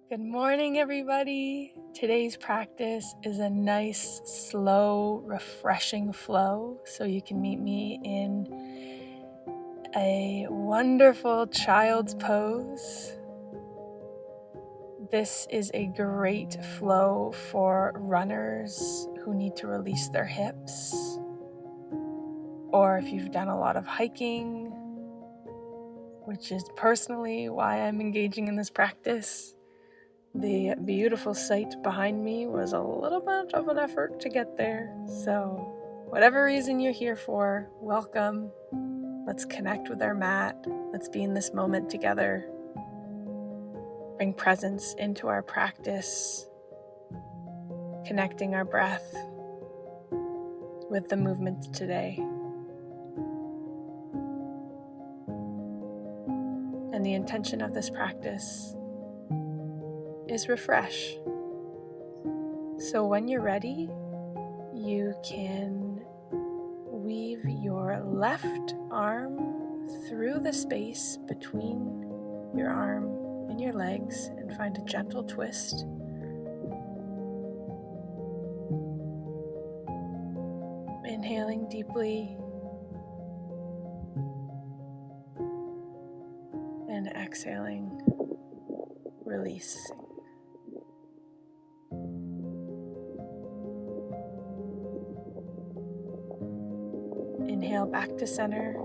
Good morning, everybody. Today's practice is a nice, slow, refreshing flow, so you can meet me in a wonderful child's pose. This is a great flow for runners who need to release their hips, or if you've done a lot of hiking, which is personally why I'm engaging in this practice. The beautiful sight behind me was a little bit of an effort to get there, so whatever reason you're here for, welcome. Let's connect with our mat. Let's be in this moment together. Bring presence into our practice, connecting our breath with the movements today. And the intention of this practice is refresh. So when you're ready, you can weave your left arm through the space between your arm and your legs and find a gentle twist. Inhaling deeply and exhaling, releasing. Inhale back to center.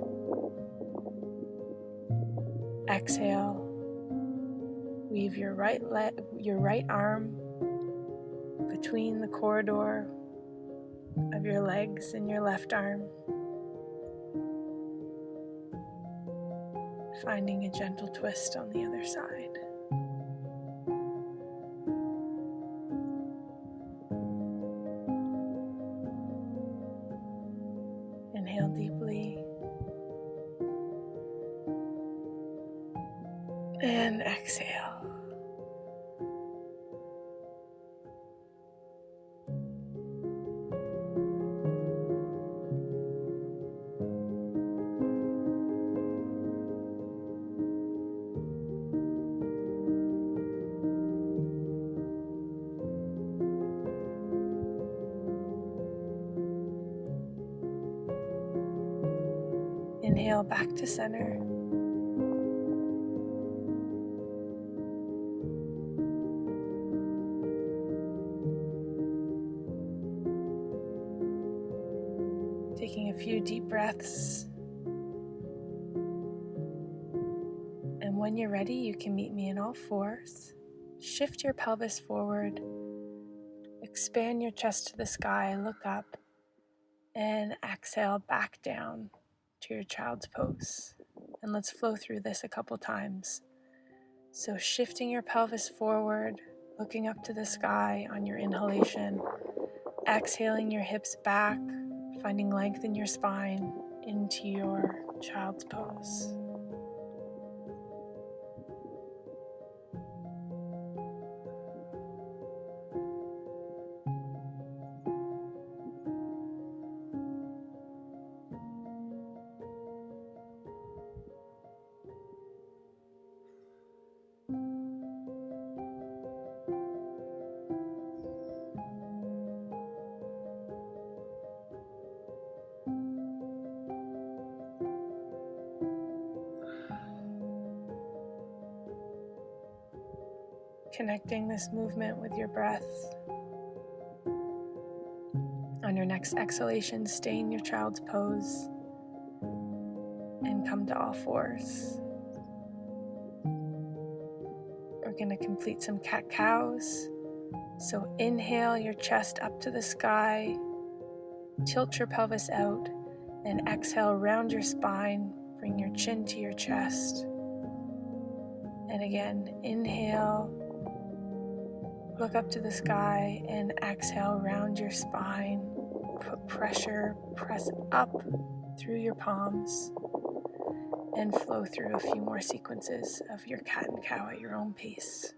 Exhale. Weave your right arm between the corridor of your legs and your left arm. Finding a gentle twist on the other side. Inhale deeply. And exhale. Inhale back to center. Taking a few deep breaths. And when you're ready, you can meet me in all fours. Shift your pelvis forward. Expand your chest to the sky. Look up. And exhale back down to your child's pose. And let's flow through this a couple times. So shifting your pelvis forward, looking up to the sky on your inhalation, exhaling your hips back, finding length in your spine into your child's pose. Connecting this movement with your breath. On your next exhalation, stay in your child's pose and come to all fours. We're going to complete some cat-cows. So inhale your chest up to the sky, tilt your pelvis out, and exhale, round your spine, bring your chin to your chest. And again, inhale, look up to the sky, and exhale, round your spine, put pressure, press up through your palms, and flow through a few more sequences of your cat and cow at your own pace.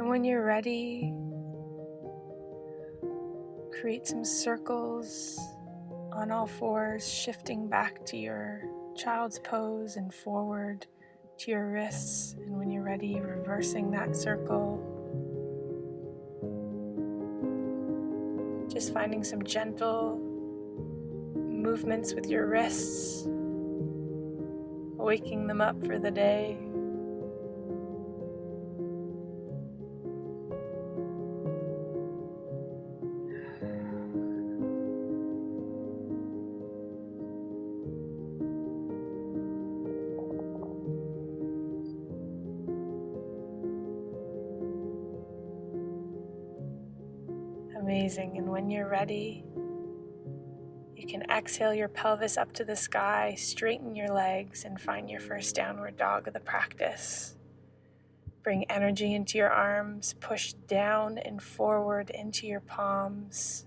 And when you're ready, create some circles on all fours, shifting back to your child's pose and forward to your wrists. And when you're ready, reversing that circle. Just finding some gentle movements with your wrists, waking them up for the day. Amazing. And when you're ready, you can exhale your pelvis up to the sky, straighten your legs, and find your first downward dog of the practice. Bring energy into your arms, push down and forward into your palms.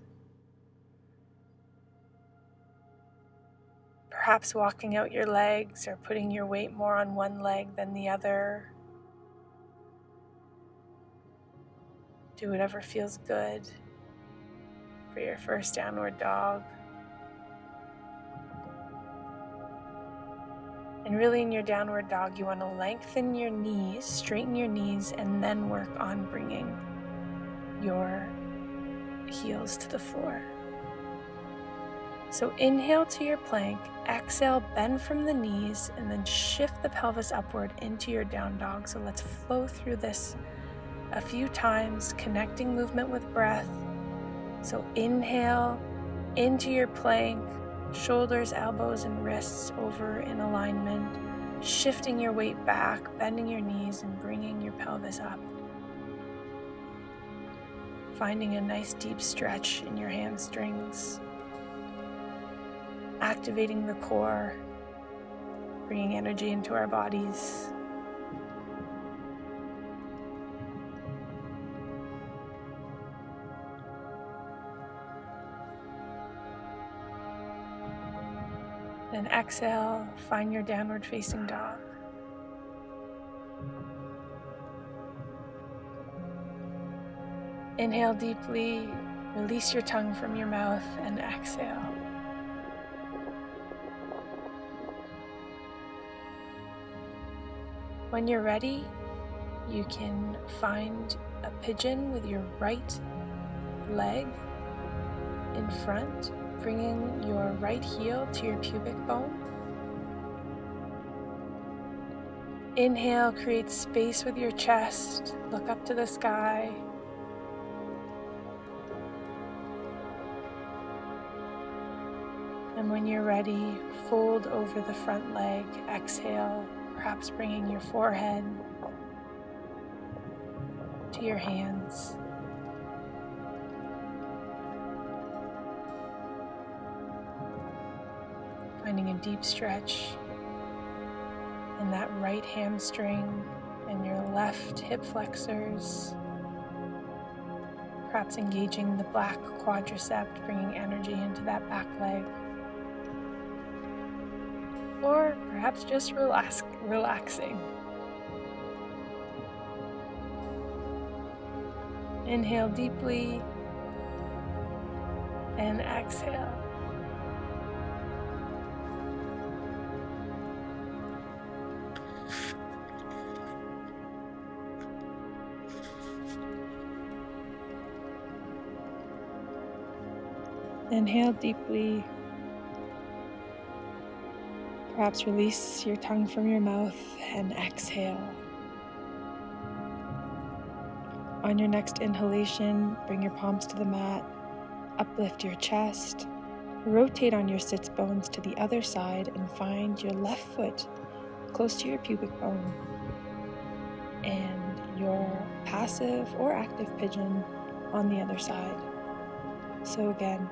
Perhaps walking out your legs or putting your weight more on one leg than the other. Do whatever feels good for your first downward dog. And really in your downward dog, you want to lengthen your knees, straighten your knees, and then work on bringing your heels to the floor. So inhale to your plank, exhale, bend from the knees, and then shift the pelvis upward into your down dog. So let's flow through this a few times, connecting movement with breath. So inhale into your plank, shoulders, elbows, and wrists over in alignment, shifting your weight back, bending your knees, and bringing your pelvis up. Finding a nice deep stretch in your hamstrings, activating the core, bringing energy into our bodies. And exhale, find your downward facing dog. Inhale deeply, release your tongue from your mouth, and exhale. When you're ready, you can find a pigeon with your right leg in front, bringing your right heel to your pubic bone. Inhale, create space with your chest, look up to the sky. And when you're ready, fold over the front leg, exhale, perhaps bringing your forehead to your hands. Finding a deep stretch in that right hamstring and your left hip flexors. Perhaps engaging the back quadricep, bringing energy into that back leg. Or perhaps just relaxing. Inhale deeply and exhale. Inhale deeply. Perhaps release your tongue from your mouth and exhale. On your next inhalation, bring your palms to the mat, uplift your chest, rotate on your sits bones to the other side and find your left foot close to your pubic bone and your passive or active pigeon on the other side. So again,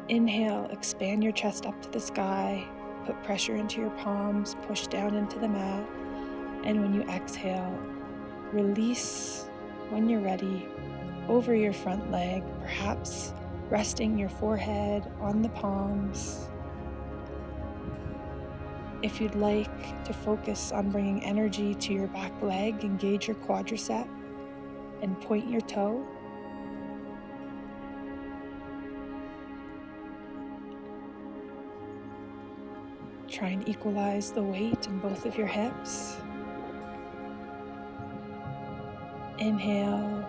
inhale, expand your chest up to the sky, put pressure into your palms, push down into the mat, and when you exhale, release when you're ready over your front leg, perhaps resting your forehead on the palms. If you'd like to focus on bringing energy to your back leg, engage your quadricep and point your toe. Try and equalize the weight in both of your hips. Inhale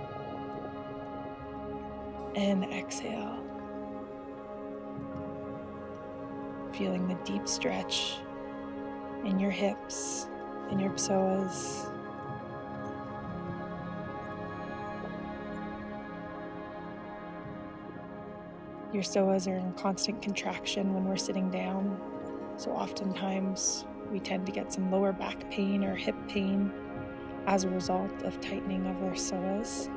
and exhale. Feeling the deep stretch in your hips and your psoas. Your psoas are in constant contraction when we're sitting down, so oftentimes we tend to get some lower back pain or hip pain as a result of tightening of our psoas.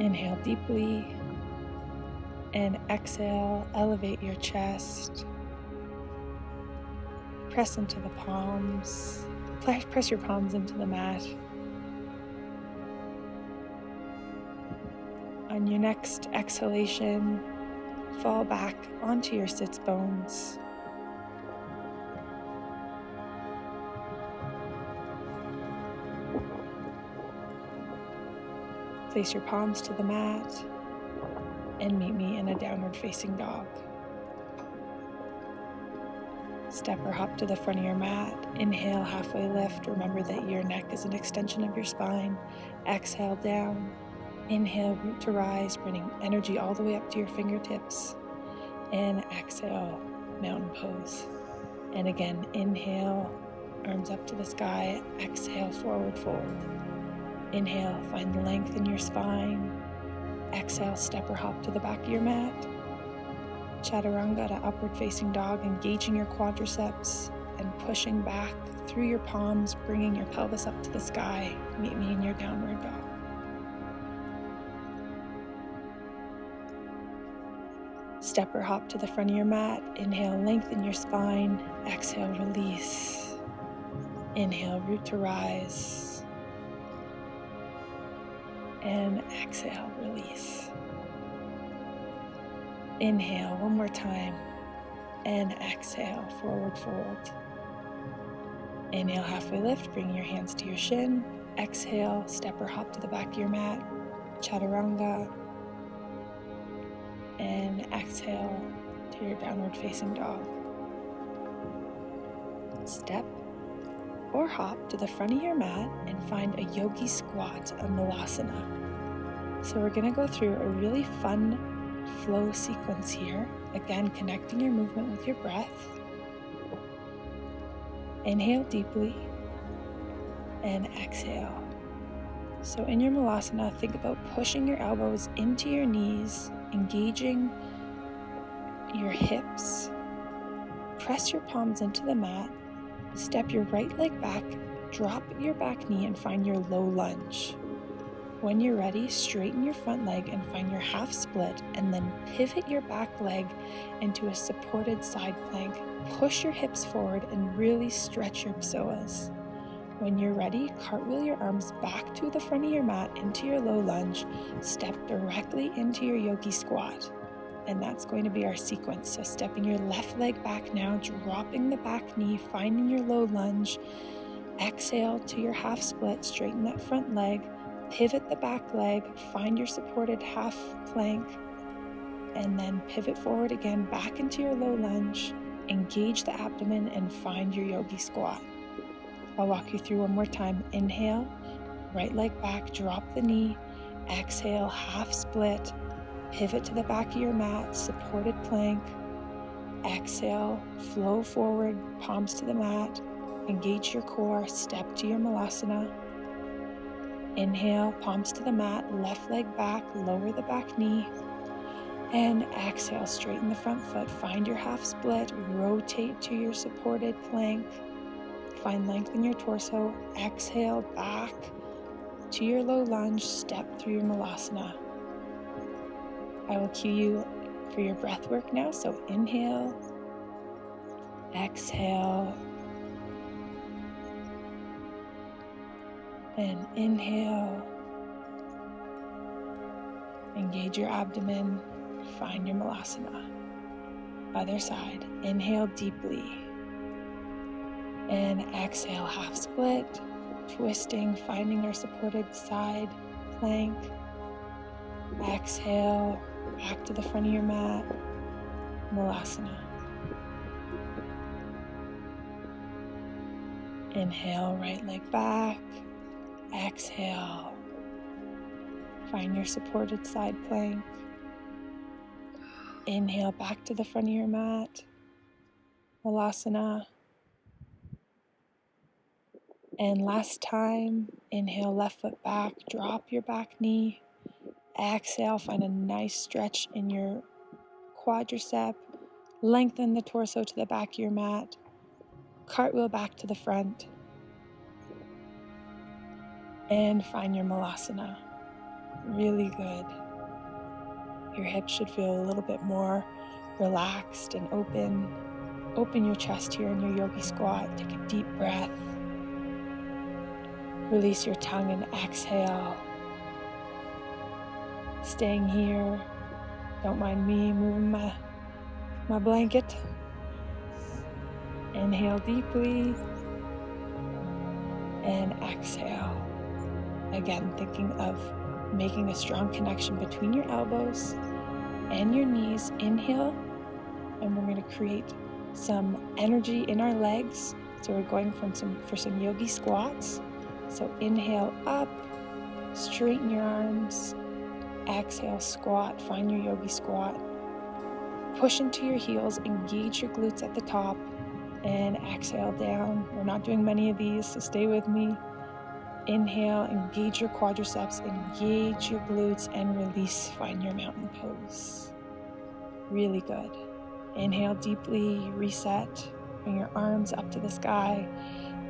Inhale deeply and exhale, elevate your chest. Press into the palms. Press your palms into the mat. On your next exhalation, fall back onto your sits bones. Place your palms to the mat and meet me in a downward facing dog. Step or hop to the front of your mat. Inhale, halfway lift. Remember that your neck is an extension of your spine. Exhale down. Inhale, root to rise, bringing energy all the way up to your fingertips. And exhale, mountain pose. And again, inhale, arms up to the sky. Exhale, forward fold. Inhale, find length in your spine. Exhale, step or hop to the back of your mat. Chaturanga to upward facing dog, engaging your quadriceps and pushing back through your palms, bringing your pelvis up to the sky. Meet me in your downward dog. Step or hop to the front of your mat. Inhale, lengthen your spine. Exhale, release. Inhale, root to rise. And exhale, release. Inhale one more time. And exhale, forward fold. Inhale, halfway lift. Bring your hands to your shin. Exhale, step or hop to the back of your mat. Chaturanga. And exhale to your downward facing dog. Step or hop to the front of your mat and find a yogi squat, a malasana. So we're gonna go through a really fun flow sequence here. Again, connecting your movement with your breath. Inhale deeply and exhale. So in your malasana, think about pushing your elbows into your knees, engaging your hips. Press your palms into the mat. Step your right leg back, drop your back knee and find your low lunge. When you're ready, straighten your front leg and find your half split, and then pivot your back leg into a supported side plank. Push your hips forward and really stretch your psoas. When you're ready, cartwheel your arms back to the front of your mat into your low lunge. Step directly into your yogi squat. And that's going to be our sequence. So stepping your left leg back now, dropping the back knee, finding your low lunge. Exhale to your half split, straighten that front leg, pivot the back leg, find your supported half plank, and then pivot forward again, back into your low lunge, engage the abdomen and find your yogi squat. I'll walk you through one more time. Inhale, right leg back, drop the knee. Exhale, half split, pivot to the back of your mat, supported plank. Exhale, flow forward, palms to the mat, engage your core, step to your malasana. Inhale, palms to the mat, left leg back, lower the back knee. And exhale, straighten the front foot, find your half split, rotate to your supported plank. Find length in your torso. Exhale back to your low lunge. Step through your malasana. I will cue you for your breath work now. So inhale, exhale, and inhale. Engage your abdomen. Find your malasana. Other side. Inhale deeply. And exhale, half split. twisting, finding our supported side plank. Exhale, back to the front of your mat, Malasana. Inhale, right leg back. Exhale, find your supported side plank. Inhale, back to the front of your mat, Malasana. And last time, inhale, left foot back, drop your back knee. Exhale, find a nice stretch in your quadricep. Lengthen the torso to the back of your mat. Cartwheel back to the front. And find your Malasana. Really good. Your hips should feel a little bit more relaxed and open. Open your chest here in your yogi squat. Take a deep breath. Release your tongue and exhale. Staying here. Don't mind me moving my blanket. Inhale deeply. And exhale. Again, thinking of making a strong connection between your elbows and your knees. Inhale. And we're going to create some energy in our legs. So we're going for some yogi squats. So inhale up, straighten your arms. Exhale, squat, find your yogi squat. Push into your heels, engage your glutes at the top, and exhale down. We're not doing many of these, so stay with me. Inhale, engage your quadriceps, engage your glutes, and release, find your mountain pose. Really good. Inhale deeply, reset, bring your arms up to the sky.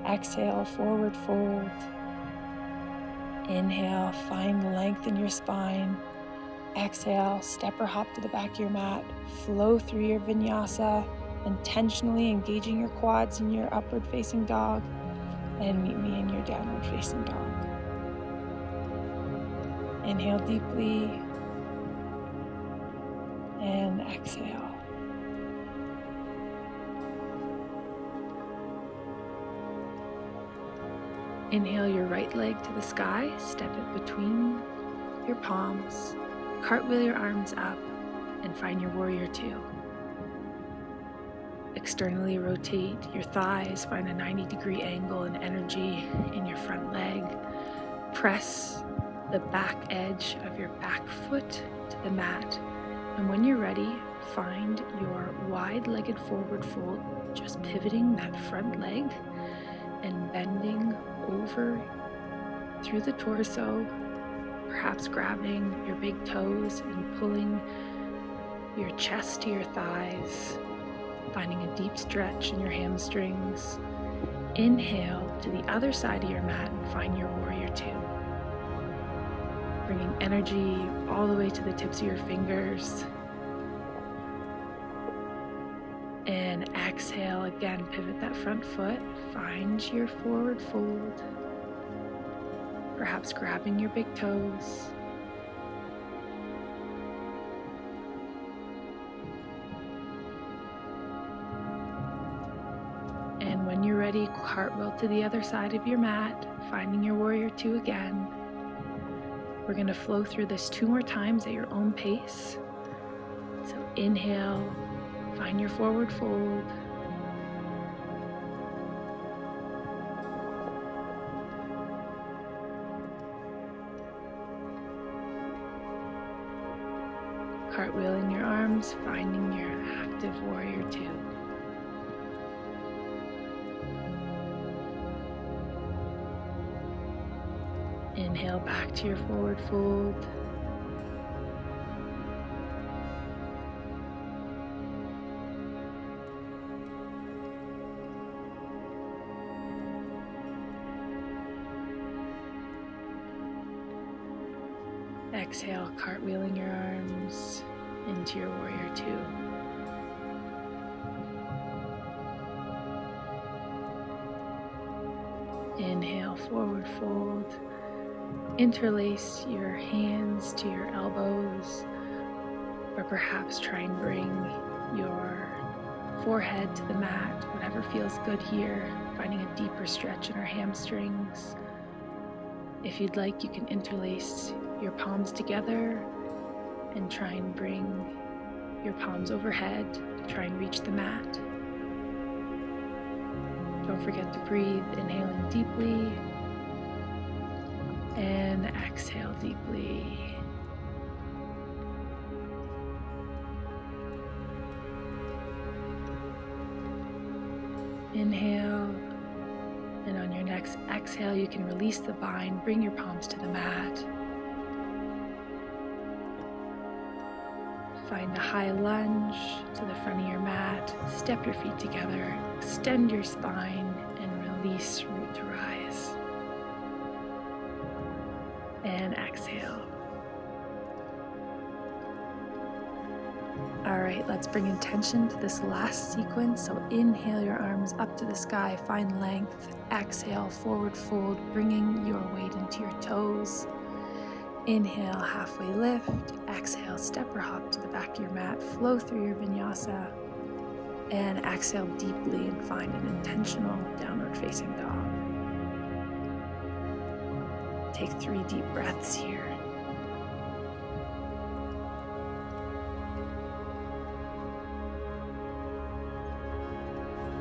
Exhale, forward fold. Inhale, find length in your spine. Exhale, step or hop to the back of your mat. Flow through your vinyasa, intentionally engaging your quads in your upward facing dog. And meet me in your downward facing dog. Inhale deeply. And exhale. Inhale your right leg to the sky, step it between your palms, cartwheel your arms up, and find your warrior two. Externally rotate your thighs, find a 90-degree angle and energy in your front leg. Press the back edge of your back foot to the mat. And when you're ready, find your wide-legged forward fold, just pivoting that front leg and bending over through the torso, perhaps grabbing your big toes and pulling your chest to your thighs, finding a deep stretch in your hamstrings. Inhale to the other side of your mat and find your warrior two. Bringing energy all the way to the tips of your fingers. And exhale again, pivot that front foot, find your forward fold, perhaps grabbing your big toes. And when you're ready, cartwheel to the other side of your mat, finding your warrior two again. We're going to flow through this 2 more times at your own pace. So inhale, find your forward fold. Cartwheeling your arms, finding your active warrior two. Inhale back to your forward fold. Exhale, cartwheeling your arms into your warrior two. Inhale, forward fold. Interlace your hands to your elbows, or perhaps try and bring your forehead to the mat, whatever feels good here, finding a deeper stretch in our hamstrings. If you'd like, you can interlace your palms together and try and bring your palms overhead to try and reach the mat. Don't forget to breathe, inhaling deeply and exhale deeply. Inhale, and on your next exhale, you can release the bind, bring your palms to the mat. Find a high lunge to the front of your mat, step your feet together, extend your spine, and release root to rise. And exhale. All right, let's bring intention to this last sequence. So inhale your arms up to the sky, find length. Exhale, forward fold, bringing your weight into your toes. Inhale, halfway lift. Exhale, step or hop to the back of your mat, flow through your vinyasa. And exhale deeply and find an intentional downward facing dog. Take 3 deep breaths here.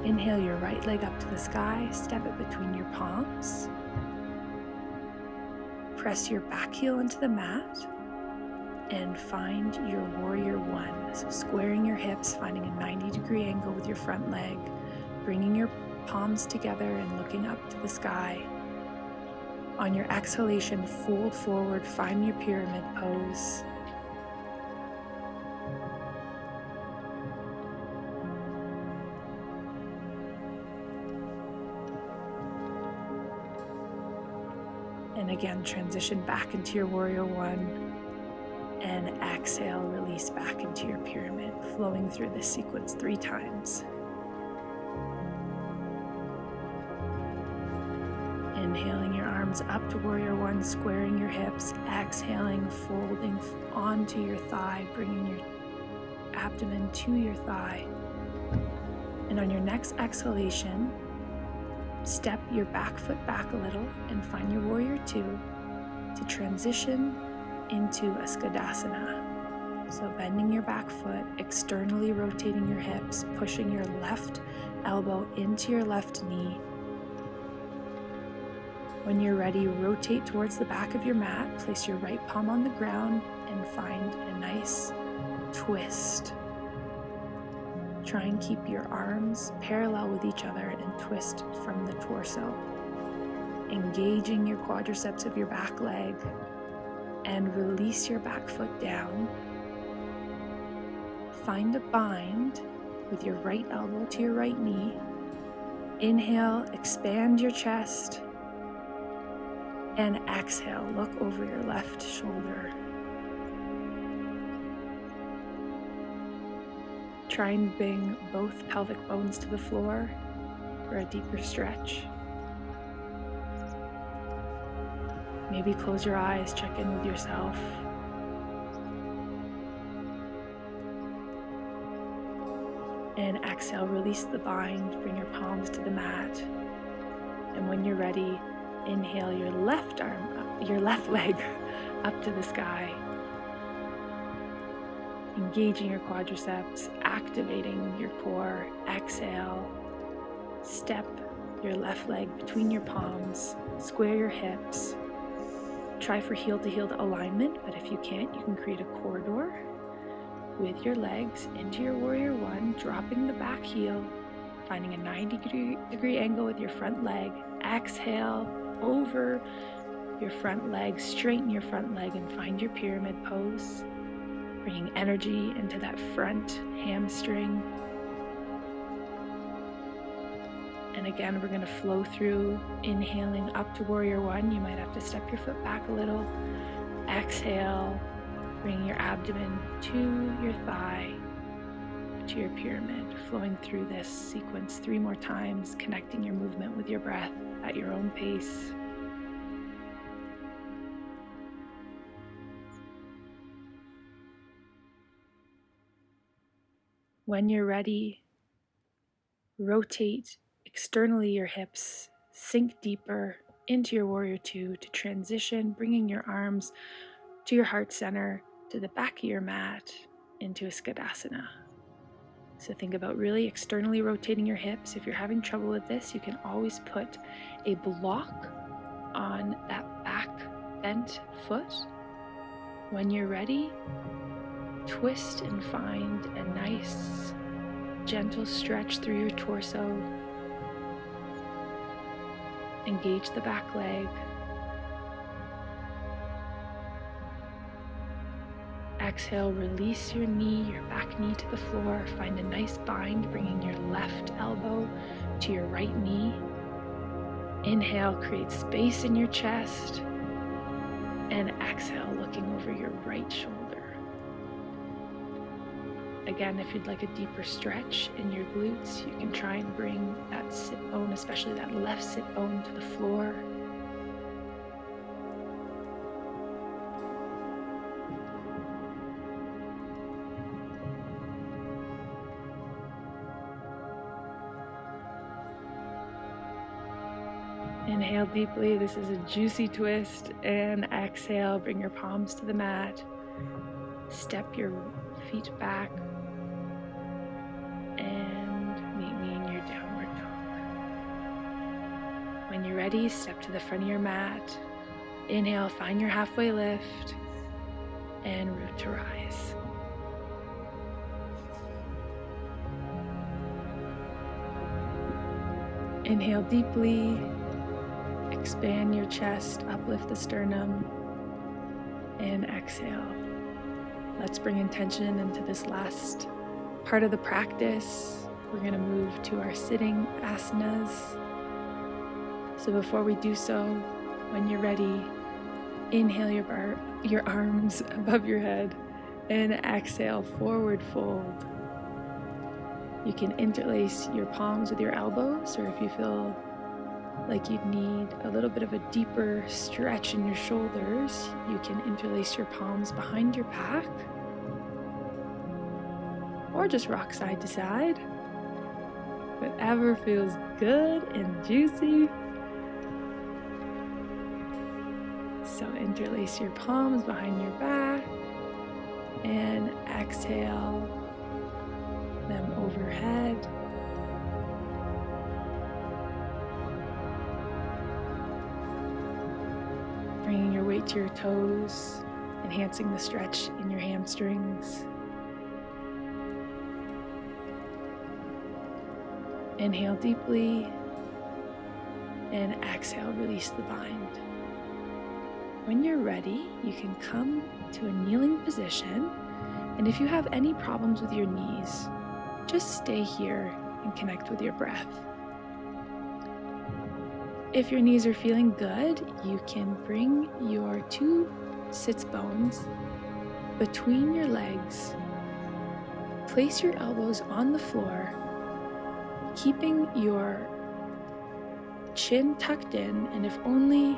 Inhale your right leg up to the sky, step it between your palms. Press your back heel into the mat and find your warrior one. So squaring your hips, finding a 90-degree angle with your front leg, bringing your palms together and looking up to the sky. On your exhalation, fold forward, find your pyramid pose. And again, transition back into your warrior one. And exhale, release back into your pyramid, flowing through this sequence 3 times. Inhaling your arms up to warrior one, squaring your hips. Exhaling, folding onto your thigh, bringing your abdomen to your thigh. And on your next exhalation, step your back foot back a little and find your warrior two to transition into a Skadasana. So bending your back foot, externally rotating your hips, pushing your left elbow into your left knee. When you're ready, rotate towards the back of your mat, place your right palm on the ground and find a nice twist. Try and keep your arms parallel with each other and twist from the torso, engaging your quadriceps of your back leg, and release your back foot down. Find a bind with your right elbow to your right knee. Inhale, expand your chest, and exhale, look over your left shoulder. Try and bring both pelvic bones to the floor for a deeper stretch. Maybe close your eyes, check in with yourself. And exhale, release the bind, bring your palms to the mat. And when you're ready, inhale your left arm up, your left leg up to the sky. Engaging your quadriceps, activating your core. Exhale, step your left leg between your palms, square your hips. Try for heel to heel alignment, but if you can't, you can create a corridor with your legs into your warrior one, dropping the back heel, finding a 90-degree angle with your front leg. Exhale over your front leg, straighten your front leg and find your pyramid pose, bringing energy into that front hamstring. And again, we're going to flow through, inhaling up to warrior one. You might have to step your foot back a little. Exhale, bring your abdomen to your thigh, to your pyramid, flowing through this sequence 3 more times, connecting your movement with your breath at your own pace. When you're ready, rotate externally your hips, sink deeper into your warrior two to transition, bringing your arms to your heart center, to the back of your mat, into a Skadasana. So think about really externally rotating your hips. If you're having trouble with this, you can always put a block on that back bent foot. When you're ready, twist and find a nice, gentle stretch through your torso. Engage the back leg. Exhale, release your knee, your back knee to the floor. Find a nice bind, bringing your left elbow to your right knee. Inhale, create space in your chest. And exhale, looking over your right shoulder. Again, if you'd like a deeper stretch in your glutes, you can try and bring that sit bone, especially that left sit bone, to the floor. Inhale deeply, this is a juicy twist, and exhale, bring your palms to the mat. Step your feet back and meet me in your downward dog. When you're ready, step to the front of your mat. Inhale, find your halfway lift, and root to rise. Inhale deeply. Expand your chest, uplift the sternum, and exhale. Let's bring intention into this last part of the practice. We're going to move to our sitting asanas. So before we do so, when you're ready, inhale your arms above your head, and exhale, forward fold. You can interlace your palms with your elbows, or if you feel like you'd need a little bit of a deeper stretch in your shoulders, you can interlace your palms behind your back, or just rock side to side. Whatever feels good and juicy. So interlace your palms behind your back and exhale them overhead. Bringing your weight to your toes, enhancing the stretch in your hamstrings. Inhale deeply, and exhale, release the bind. When you're ready, you can come to a kneeling position, and if you have any problems with your knees, just stay here and connect with your breath. If your knees are feeling good, you can bring your two sits bones between your legs. Place your elbows on the floor, keeping your chin tucked in, and if only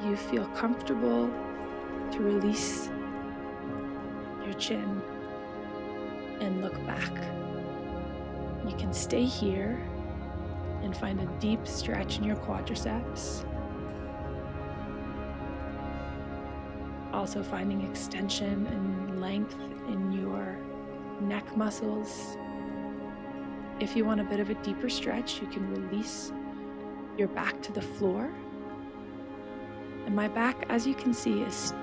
you feel comfortable to release your chin and look back. You can stay here and find a deep stretch in your quadriceps. Also finding extension and length in your neck muscles. If you want a bit of a deeper stretch, you can release your back to the floor. And my back, as you can see, is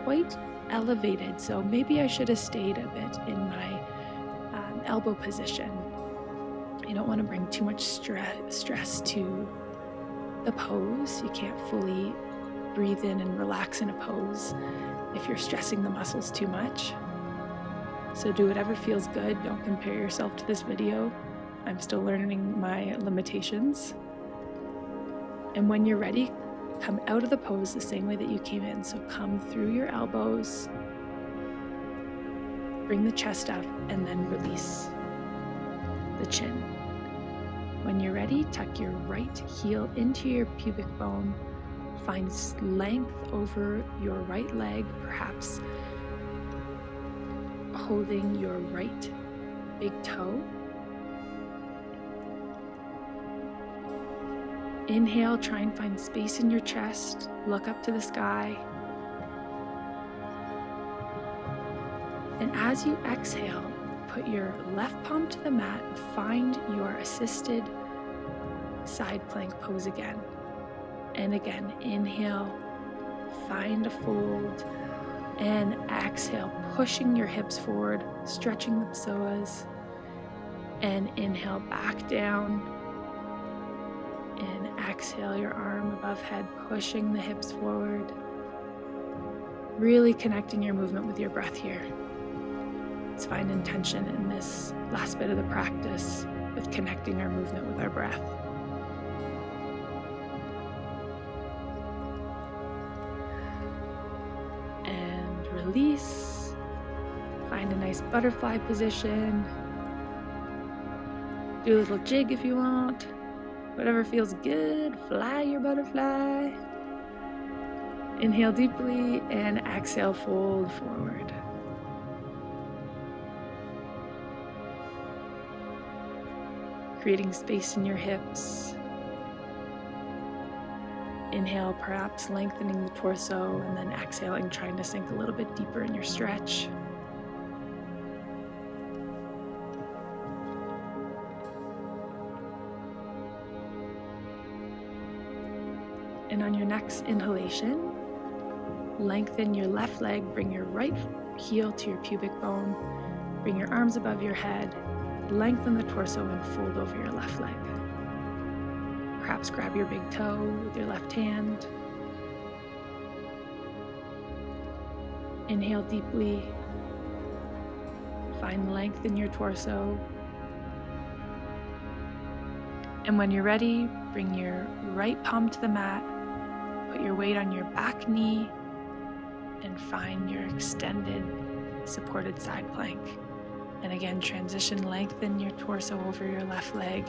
quite elevated, so maybe I should have stayed a bit in my elbow position. You don't want to bring too much stress to the pose. You can't fully breathe in and relax in a pose if you're stressing the muscles too much. So do whatever feels good. Don't compare yourself to this video. I'm still learning my limitations. And when you're ready, come out of the pose the same way that you came in. So come through your elbows, bring the chest up, and then release the chin. When you're ready, tuck your right heel into your pubic bone. Find length over your right leg, perhaps holding your right big toe. Inhale, try and find space in your chest. Look up to the sky. And as you exhale, put your left palm to the mat and find your assisted side plank pose again. And again, inhale, find a fold, and exhale, pushing your hips forward, stretching the psoas, and inhale back down, and exhale your arm above head, pushing the hips forward, really connecting your movement with your breath here. Let's find intention in this last bit of the practice with connecting our movement with our breath. And release. Find a nice butterfly position. Do a little jig if you want. Whatever feels good. Fly your butterfly. Inhale deeply and exhale, fold forward. Creating space in your hips. Inhale, perhaps lengthening the torso, and then exhaling, trying to sink a little bit deeper in your stretch. And on your next inhalation, lengthen your left leg, bring your right heel to your pubic bone, bring your arms above your head, lengthen the torso and fold over your left leg. Perhaps grab your big toe with your left hand. Inhale deeply. Find length in your torso. And when you're ready, bring your right palm to the mat. Put your weight on your back knee and find your extended supported side plank. And again, transition, lengthen your torso over your left leg.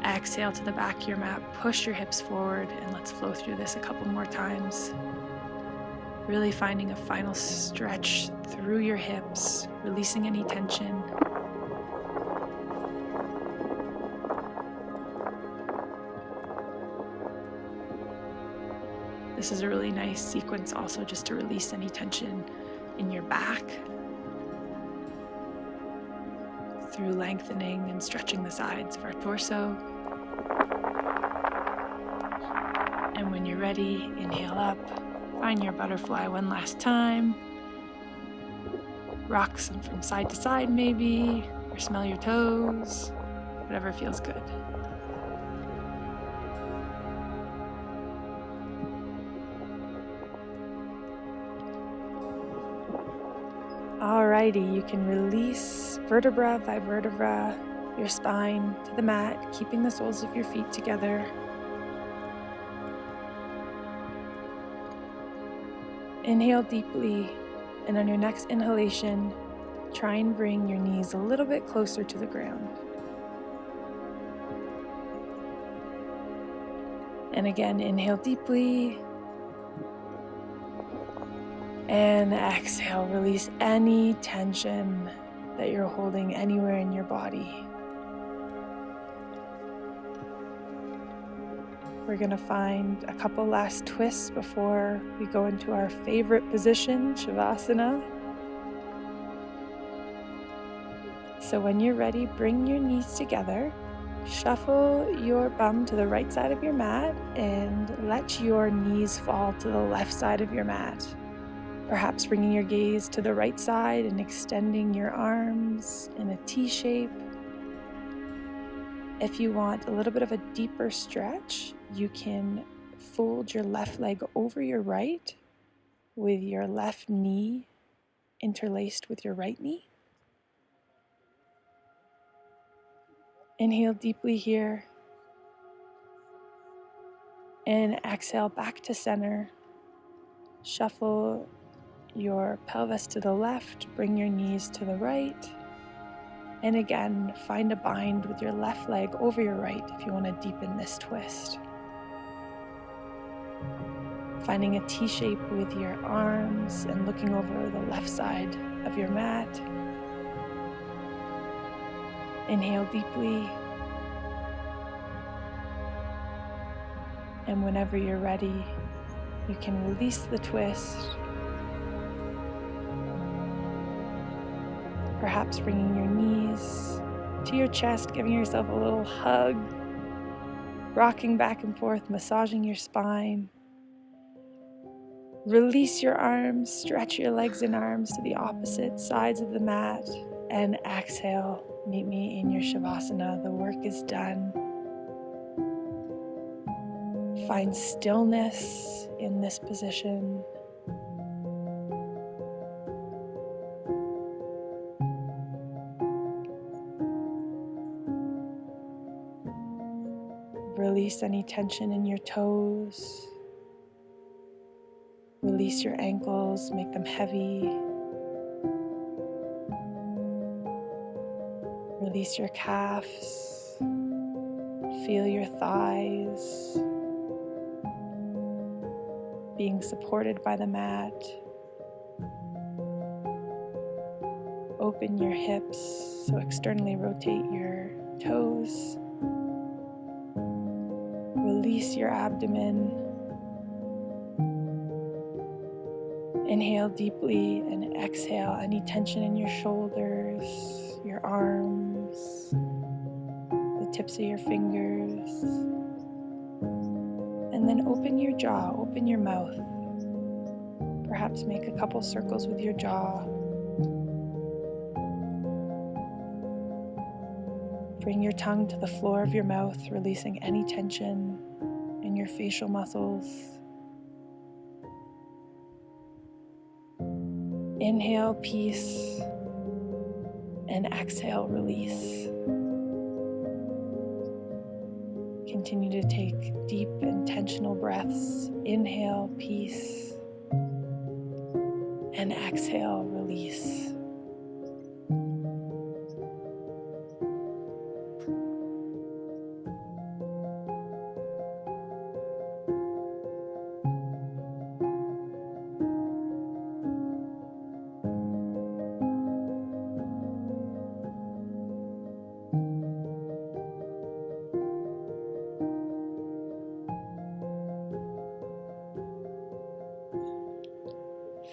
Exhale to the back of your mat, push your hips forward, and let's flow through this a couple more times. Really finding a final stretch through your hips, releasing any tension. This is a really nice sequence also just to release any tension in your back through lengthening and stretching the sides of our torso. And when you're ready, inhale up, find your butterfly one last time. Rock some from side to side maybe, or smell your toes, whatever feels good. Alrighty, you can release vertebra by vertebra, your spine to the mat, keeping the soles of your feet together. Inhale deeply, and on your next inhalation, try and bring your knees a little bit closer to the ground. And again, inhale deeply. And exhale, release any tension that you're holding anywhere in your body. We're going to find a couple last twists before we go into our favorite position, Shavasana. So when you're ready, bring your knees together. Shuffle your bum to the right side of your mat and let your knees fall to the left side of your mat. Perhaps bringing your gaze to the right side and extending your arms in a T shape. If you want a little bit of a deeper stretch, you can fold your left leg over your right with your left knee interlaced with your right knee. Inhale deeply here. And exhale back to center. Shuffle your pelvis to the left, bring your knees to the right. And again, find a bind with your left leg over your right if you want to deepen this twist. Finding a T shape with your arms and looking over the left side of your mat. Inhale deeply. And whenever you're ready, you can release the twist, perhaps bringing your knees to your chest, giving yourself a little hug, rocking back and forth, massaging your spine. Release your arms, stretch your legs and arms to the opposite sides of the mat, and exhale. Meet me in your Shavasana. The work is done. Find stillness in this position. Release any tension in your toes. Release your ankles, make them heavy. Release your calves. Feel your thighs being supported by the mat. Open your hips, so externally rotate your toes. Release your abdomen. Inhale deeply and exhale any tension in your shoulders, your arms, the tips of your fingers. And then open your jaw, open your mouth. Perhaps make a couple circles with your jaw. Bring your tongue to the floor of your mouth, releasing any tension in your facial muscles. Inhale, peace, and exhale, release. Continue to take deep, intentional breaths. Inhale, peace, and exhale, release.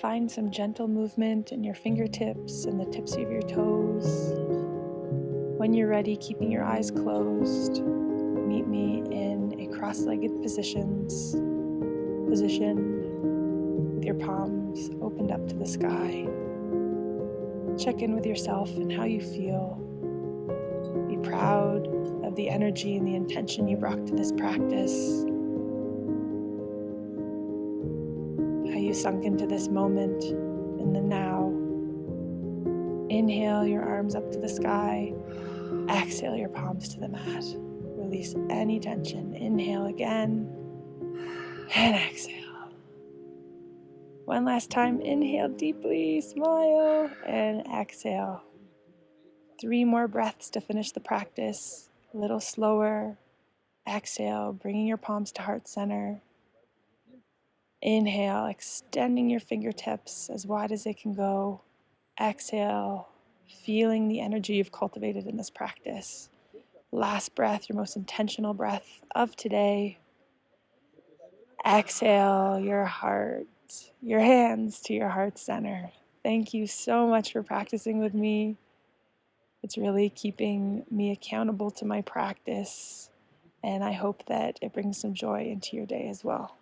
Find some gentle movement in your fingertips and the tips of your toes. When you're ready, keeping your eyes closed, meet me in a cross-legged position with your palms opened up to the sky. Check in with yourself and how you feel. Be proud of the energy and the intention you brought to this practice. How you sunk into this moment in the now. Inhale your arms up to the sky. Exhale your palms to the mat. Release any tension. Inhale again. And exhale. One last time. Inhale deeply. Smile. And exhale. 3 more breaths to finish the practice. A little slower. Exhale, bringing your palms to heart center. Inhale, extending your fingertips as wide as they can go. Exhale, feeling the energy you've cultivated in this practice. Last breath, your most intentional breath of today. Exhale your heart, your hands to your heart center. Thank you so much for practicing with me. It's really keeping me accountable to my practice, and I hope that it brings some joy into your day as well.